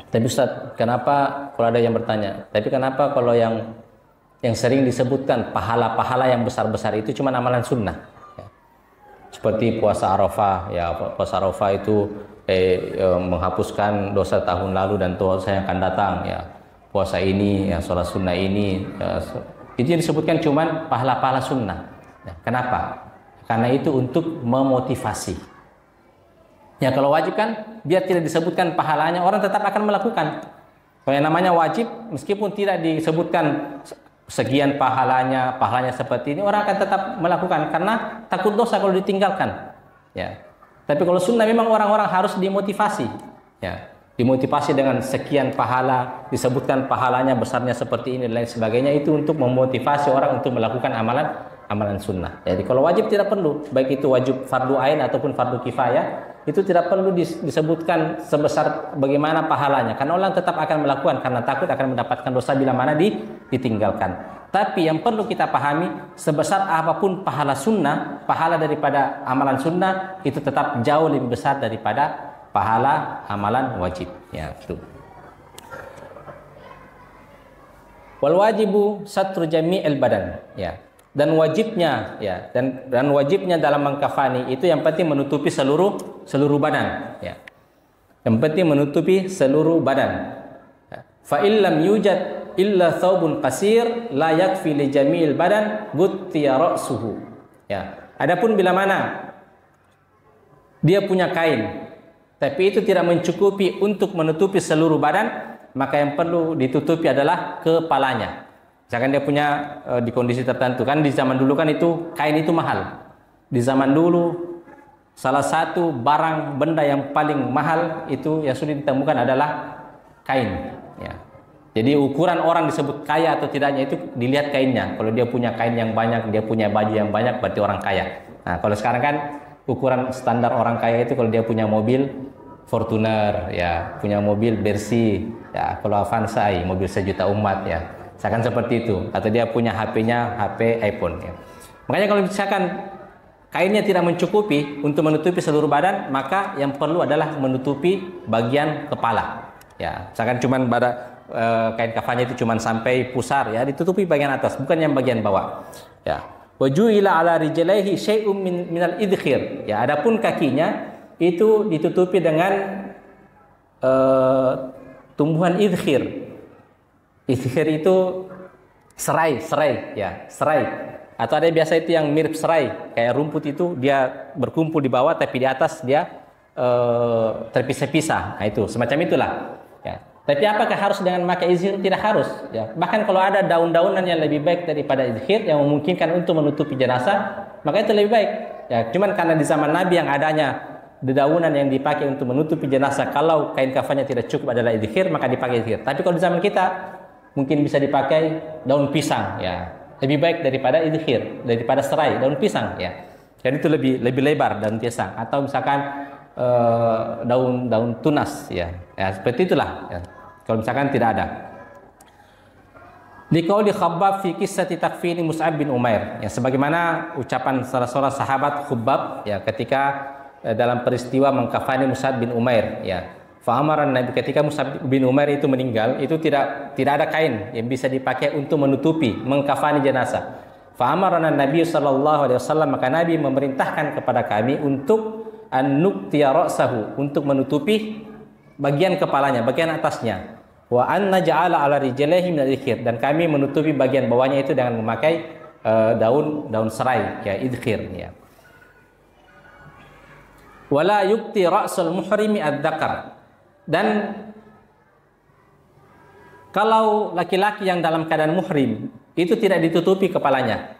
Tapi Ustaz, kenapa kalau ada yang bertanya, tapi kenapa kalau yang sering disebutkan pahala-pahala yang besar-besar itu cuma amalan sunnah? Ya. Seperti puasa Arafah, ya, puasa Arafah itu menghapuskan dosa tahun lalu dan dosa yang akan datang, ya. Puasa ini, ya, sholat sunnah ini, ya, itu yang disebutkan cuma pahala-pahala sunnah. Ya, kenapa? Karena itu untuk memotivasi. Ya, kalau wajib kan biar tidak disebutkan pahalanya, orang tetap akan melakukan. Kalau yang namanya wajib, meskipun tidak disebutkan sekian pahalanya seperti ini, orang akan tetap melakukan karena takut dosa kalau ditinggalkan. Ya. Tapi kalau sunnah memang orang-orang harus dimotivasi. Ya. Dimotivasi dengan sekian pahala, disebutkan pahalanya besarnya seperti ini dan lain sebagainya, itu untuk memotivasi orang untuk melakukan amalan sunnah. Jadi kalau wajib tidak perlu, baik itu wajib fardu ain ataupun fardu kifayah, itu tidak perlu disebutkan sebesar bagaimana pahalanya, karena orang tetap akan melakukan karena takut akan mendapatkan dosa bila mana ditinggalkan. Tapi yang perlu kita pahami, sebesar apapun pahala sunnah, pahala daripada amalan sunnah itu tetap jauh lebih besar daripada pahala amalan wajib. Ya, itu. Wal wajibu satru jami'il badan, ya. Dan wajibnya, ya, dan wajibnya dalam mengkafani itu yang penting menutupi seluruh badan, ya. Yang penting menutupi seluruh badan. Fa illam yujad illa thawbun qasir la yakfi li jami'il badan guttiya ra'suhu. Ya. Adapun bila mana dia punya kain tapi itu tidak mencukupi untuk menutupi seluruh badan, maka yang perlu ditutupi adalah kepalanya. Misalkan dia punya di kondisi tertentu, kan di zaman dulu kan itu kain itu mahal. Di zaman dulu salah satu barang benda yang paling mahal itu yang sudah ditemukan adalah kain. Ya. Jadi ukuran orang disebut kaya atau tidaknya itu dilihat kainnya. Kalau dia punya kain yang banyak, dia punya baju yang banyak, berarti orang kaya. Nah, kalau sekarang kan ukuran standar orang kaya itu kalau dia punya mobil Fortuner, ya, punya mobil Bersi, ya, kalau Avanza, mobil sejuta umat, ya. Misalkan seperti itu, atau dia punya HP-nya HP iPhone, ya. Makanya kalau misalkan kainnya tidak mencukupi untuk menutupi seluruh badan, maka yang perlu adalah menutupi bagian kepala, ya. Misalkan cuman kain kafannya itu cuman sampai pusar, ya, ditutupi bagian atas, bukan yang bagian bawah, ya. Wajuila ala rijlaihi syai'um minal idkhir, ya. Adapun kakinya itu ditutupi dengan tumbuhan idkhir. Idkhir itu serai, ya, serai. Atau ada biasa itu yang mirip serai, kayak rumput itu dia berkumpul di bawah tapi di atas dia terpisah-pisah. Nah, itu semacam itulah. Ya. Tapi apakah harus dengan memakai idkhir? Tidak harus. Ya. Bahkan kalau ada daun-daunan yang lebih baik daripada idkhir yang memungkinkan untuk menutupi jenazah, maka itu lebih baik. Ya. Cuman karena di zaman Nabi yang adanya dedaunan yang dipakai untuk menutupi jenazah, kalau kain kafannya tidak cukup adalah idkhir, maka dipakai idkhir. Tapi kalau di zaman kita mungkin bisa dipakai daun pisang, ya, lebih baik daripada idkhir, daripada serai, daun pisang, ya. Jadi itu lebih lebar daun pisang, atau misalkan daun tunas, ya, seperti itulah, ya. Kalau misalkan tidak ada. Liqauli Khabbab fi qissati takfini Mus'ab bin Umair, ya, sebagaimana ucapan salah seorang sahabat Khabbab, ya, ketika dalam peristiwa mengkafani Mus'ab bin Umair, ya. Fa'amaran Nabi, ketika Mus'ab bin Umair itu meninggal, itu tidak ada kain yang bisa dipakai untuk menutupi, mengkafani jenazah. Fa'amaran Nabi sallallahu alaihi wasallam, maka Nabi memerintahkan kepada kami untuk an-nuqtiya ra'sahu, untuk menutupi bagian kepalanya, bagian atasnya. Wa an naj'ala ala rijlaihi min al-ikhir, dan kami menutupi bagian bawahnya itu dengan memakai daun serai, ya, idkhir, ya. Wala yukti ra'sul muhrimi ad-dzakar. Dan kalau laki-laki yang dalam keadaan muhrim itu tidak ditutupi kepalanya.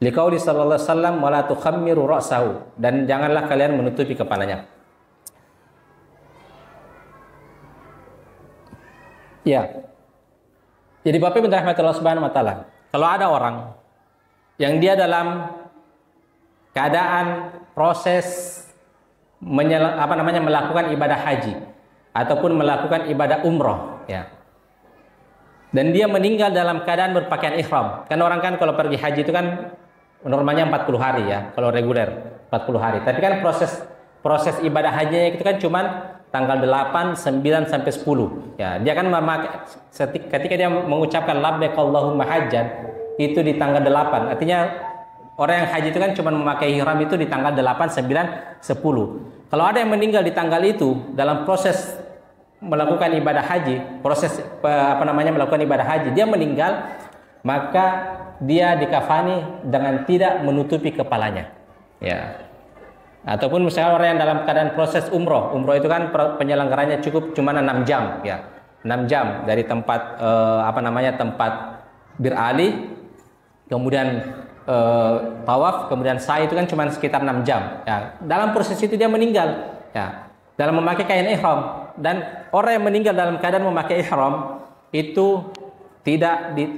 Liqauli sallallahu alaihi wasallam wala tukhammiru ra'sahu, dan janganlah kalian menutupi kepalanya. Ya. Jadi Bapak Ibu rahmati Allah Subhanahu wa taala, kalau ada orang yang dia dalam keadaan proses melakukan ibadah haji ataupun melakukan ibadah umroh, ya, dan dia meninggal dalam keadaan berpakaian ihram. Kan orang kan kalau pergi haji itu kan normalnya 40 hari, ya, kalau reguler 40 hari. Tapi kan proses ibadah hajinya itu kan cuman tanggal 8, 9 sampai 10. Ya, dia kan ketika dia mengucapkan labbaik Allahumma hajjan itu di tanggal 8. Artinya orang yang haji itu kan cuma memakai ihram itu di tanggal 8, 9, 10. Kalau ada yang meninggal di tanggal itu dalam proses melakukan ibadah haji, melakukan ibadah haji, dia meninggal, maka dia dikafani dengan tidak menutupi kepalanya. Ya. Ataupun misalnya orang yang dalam keadaan proses umroh itu kan penyelenggaranya cukup cuma 6 jam, ya. 6 jam dari tempat tempat Bir Ali, kemudian tawaf, kemudian sa'i itu kan cuma sekitar 6 jam. Ya. Dalam proses itu dia meninggal, ya, dalam memakai kain ihram. Dan orang yang meninggal dalam keadaan memakai ihram itu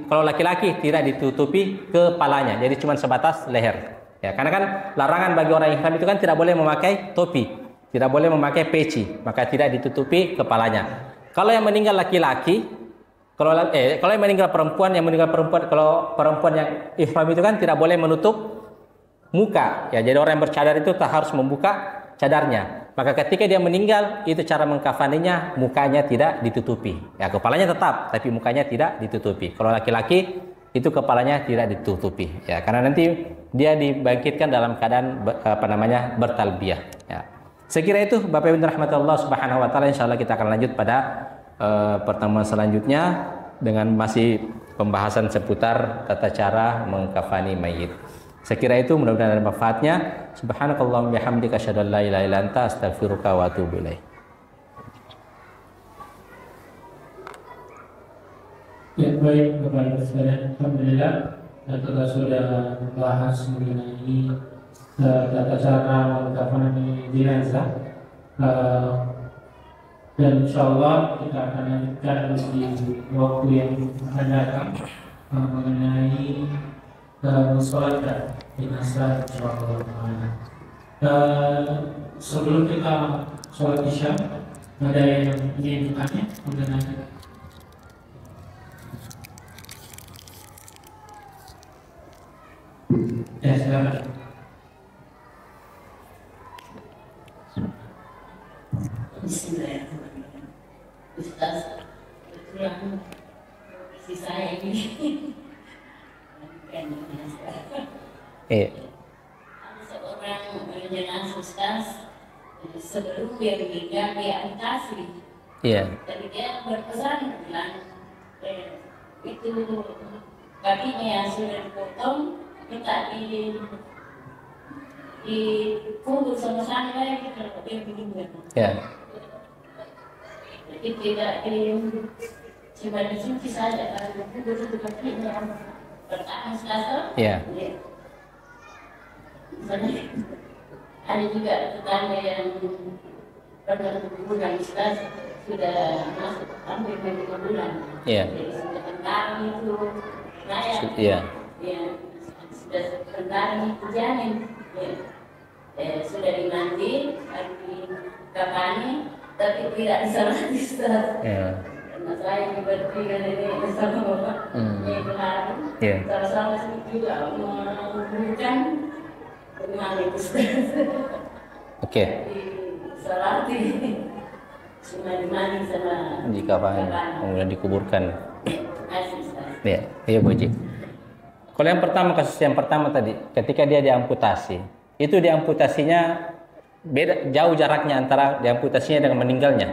kalau laki-laki tidak ditutupi kepalanya, jadi cuma sebatas leher. Ya, karena kan larangan bagi orang ihram itu kan tidak boleh memakai topi, tidak boleh memakai peci, maka tidak ditutupi kepalanya. Kalau yang meninggal laki-laki, kalau yang meninggal perempuan, kalau perempuan yang ihram itu kan tidak boleh menutup muka. Ya, jadi orang yang bercadar itu tak harus membuka cadarnya. Maka ketika dia meninggal, itu cara mengkafaninya, mukanya tidak ditutupi. Ya, kepalanya tetap, tapi mukanya tidak ditutupi. Kalau laki-laki itu kepalanya tidak ditutupi. Ya, karena nanti dia dibangkitkan dalam keadaan bertalbiyah. Ya. Sekira itu Bapak Ibu rahmatullah subhanahu wa taala, insyaallah kita akan lanjut pada pertemuan selanjutnya dengan masih pembahasan seputar tata cara mengkafani mayit. Sekira itu mudah-mudahan ada manfaatnya. Subhanakallahumma bihamdika asyhadu an la ilaha illa anta astaghfiruka wa atubu ilaik. Ya, baik Bapak Ibu sekalian, alhamdulillah kita sudah membahas mengenai tata cara mengkafani jenazah. Dan insyaallah kita akan lanjutkan di waktu yang akan datang mengenai mensolatkan jenazah insyaallah. Sebelum kita sholat isya, ada yang ingin bertanya mengenai? Ya, silakan. Bismillahirrahmanirrahim. Ustaz, itu yang si saya ini ada seorang jenazah Ustaz, sebelum dia meninggal dia amputasi. Iya. Tapi dia berpesan bilang itu kakinya yang sudah dipotong minta dikubur sama-sama lagi kalau dia meninggal. Ya. Jadi tidak cuma dicuci saja, kalau dikubur itu kakinya yang bertahan selasa. Ya. Ada juga tetangga yang pernah berbulan Ustaz sudah masuk hampir 5 bulan. Iya. Jadi sudah tentang itu layak. Iya. Ya, sudah tentang itu janin. Ya. Sudah dimandi, dikafani, tapi tidak disolati Ustaz. Iya. Karena saya berpikir ini bersama Bapak yang kemarin, sama-sama juga memberikan bagaimana itu Ustaz. Oke. Disolati, cuma dimandi sama Dikafani, kemudian dikuburkan. Kasih Ustaz. Ya, iya Bu Haji. Kalau kasus yang pertama tadi, ketika dia diamputasi, itu diamputasinya beda jauh jaraknya antara diamputasinya dengan meninggalnya.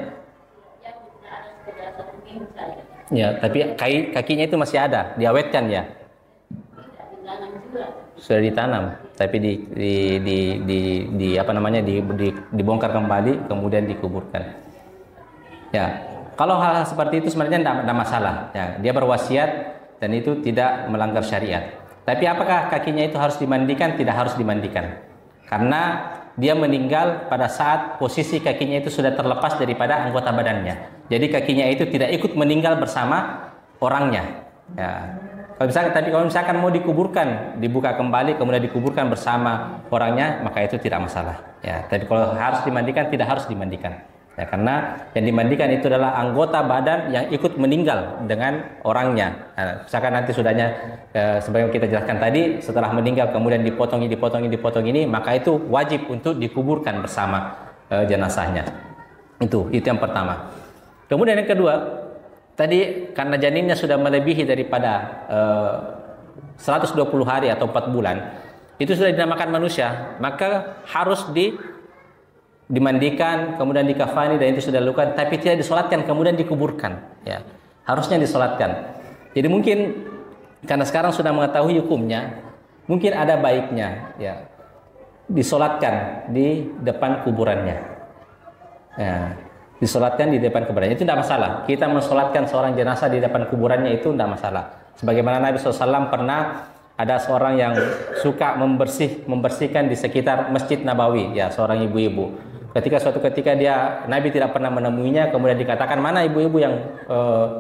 Ya, tapi kakinya itu masih ada, diawetkan ya. sudah ditanam, tapi dibongkar kembali kemudian dikuburkan. Ya, kalau hal-hal seperti itu sebenarnya tidak masalah. Ya, dia berwasiat dan itu tidak melanggar syariat. Tapi apakah kakinya itu harus dimandikan? Tidak harus dimandikan, karena dia meninggal pada saat posisi kakinya itu sudah terlepas daripada anggota badannya. Jadi kakinya itu tidak ikut meninggal bersama orangnya. Ya. Kalau misalkan mau dikuburkan, dibuka kembali kemudian dikuburkan bersama orangnya, maka itu tidak masalah. Ya. Tapi kalau harus dimandikan, tidak harus dimandikan. Ya, karena yang dimandikan itu adalah anggota badan yang ikut meninggal dengan orangnya. Nah, misalkan nanti sudahnya sebagaimana kita jelaskan tadi, setelah meninggal kemudian dipotong ini, maka itu wajib untuk dikuburkan bersama jenazahnya. Itu yang pertama. Kemudian yang kedua, tadi karena janinnya sudah melebihi daripada 120 hari atau 4 bulan, itu sudah dinamakan manusia, maka harus dimandikan, kemudian dikafani, dan itu sudah dilakukan, tapi tidak disolatkan, kemudian dikuburkan. Ya, harusnya disolatkan. Jadi mungkin karena sekarang sudah mengetahui hukumnya, mungkin ada baiknya ya disolatkan di depan kuburannya. Ya, disolatkan di depan kuburannya itu tidak masalah. Kita mensolatkan seorang jenazah di depan kuburannya itu tidak masalah. Sebagaimana Nabi SAW pernah ada seorang yang suka membersihkan di sekitar Masjid Nabawi, ya, seorang ibu-ibu. Suatu ketika Nabi tidak pernah menemuinya, kemudian dikatakan, mana ibu-ibu yang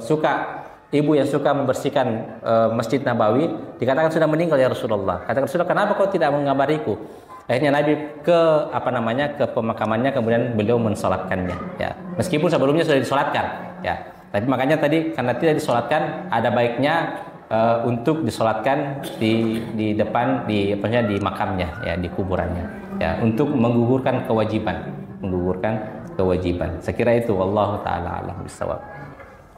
suka membersihkan Masjid Nabawi? Dikatakan sudah meninggal ya Rasulullah. Katakan, Rasulullah, kenapa kau tidak mengabariku? Akhirnya Nabi ke pemakamannya, kemudian beliau mensolatkannya. Ya, meskipun sebelumnya sudah disolatkan. Ya, tapi makanya tadi karena tidak disolatkan, ada baiknya untuk disolatkan di depan di makamnya, ya, di kuburannya, ya, untuk menggugurkan kewajiban. Saya kira itu, wallahu taala alam bisawab.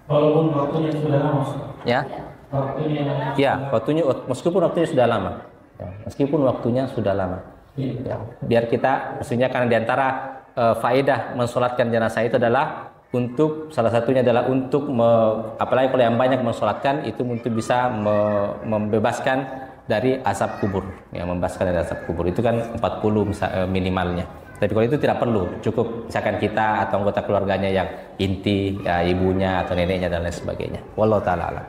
Walaupun waktunya sudah lama. Ya. Meskipun waktunya sudah lama. Ya, meskipun waktunya sudah lama. Ya, biar kita, maksudnya karena diantara faedah mensolatkan jenazah itu adalah untuk, salah satunya adalah untuk apalagi kalau yang banyak mensolatkan itu untuk bisa membebaskan dari asap kubur, ya, membebaskan dari asap kubur itu kan 40 minimalnya. Tapi kalau itu tidak perlu, cukup misalkan kita atau anggota keluarganya yang inti, ya, ibunya atau neneknya dan lain sebagainya. Wallahu taala alam.